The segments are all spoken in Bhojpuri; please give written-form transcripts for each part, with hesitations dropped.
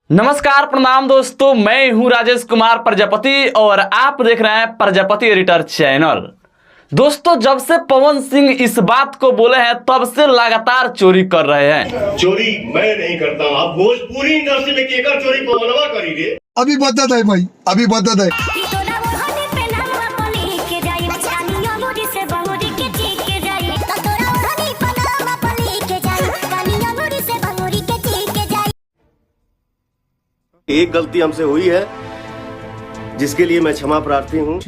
नमस्कार प्रणाम दोस्तों, मैं हूं राजेश कुमार प्रजापति और आप देख रहे हैं प्रजापति एडिटर चैनल। दोस्तों, जब से पवन सिंह इस बात को बोले हैं तब से लगातार चोरी कर रहे हैं। चोरी मैं नहीं करता, आप भोजपुरी इंडस्ट्री में केकर चोरी पवनवा करी रे। अभी बदत है भाई, अभी बदत है। एक गलती हमसे हुई है जिसके लिए मैं क्षमा प्रार्थी हूँ।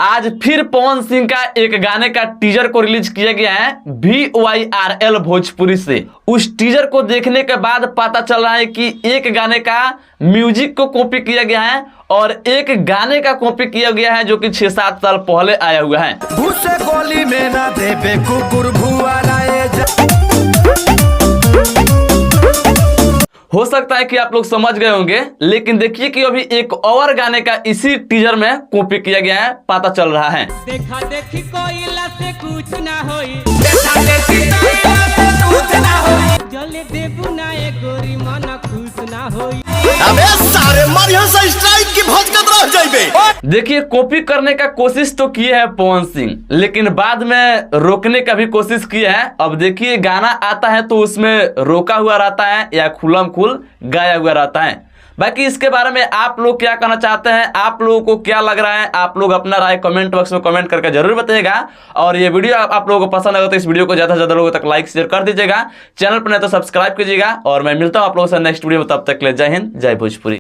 आज फिर पवन सिंह का एक गाने का टीजर को रिलीज किया गया है VYRL भोजपुरी से। उस टीजर को देखने के बाद पता चल रहा है कि एक गाने का म्यूजिक को कॉपी किया गया है और एक गाने का कॉपी किया गया है जो कि 6-7 साल पहले आया हुआ है। भूसे गोली में ना देवे कुकुर भुआ हो सकता है कि आप लोग समझ गए होंगे, लेकिन देखिए कि अभी एक और गाने का इसी टीजर में कॉपी किया गया है, पता चल रहा है। देखा देखी कोयला से कुछ ना होई, जले देबू ना ए गोरी मन खुश ना होई। अबे सारे मार यहाँ से स्ट्राइक की भौचकत रह जाइबे। देखिए, कॉपी करने का कोशिश तो किए है पवन सिंह, लेकिन बाद में रोकने का भी कोशिश किया है। अब देखिए, गाना आता है तो उसमें रोका हुआ रहता है या खुलम खुल गाया हुआ रहता है। बाकी इसके बारे में आप लोग क्या कहना चाहते हैं, आप लोगों को क्या लग रहा है, आप लोग अपना राय कमेंट बॉक्स में कमेंट करके जरूर बताइएगा। और ये वीडियो आप लोगों को पसंद आएगा तो इस वीडियो को ज्यादा से ज्यादा लोगों तक लाइक शेयर कर दीजिएगा। चैनल पर नहीं तो सब्सक्राइब कीजिएगा और मैं मिलता हूं आप लोगों से नेक्स्ट वीडियो में। तब तक के लिए जय हिंद, जय भोजपुरी।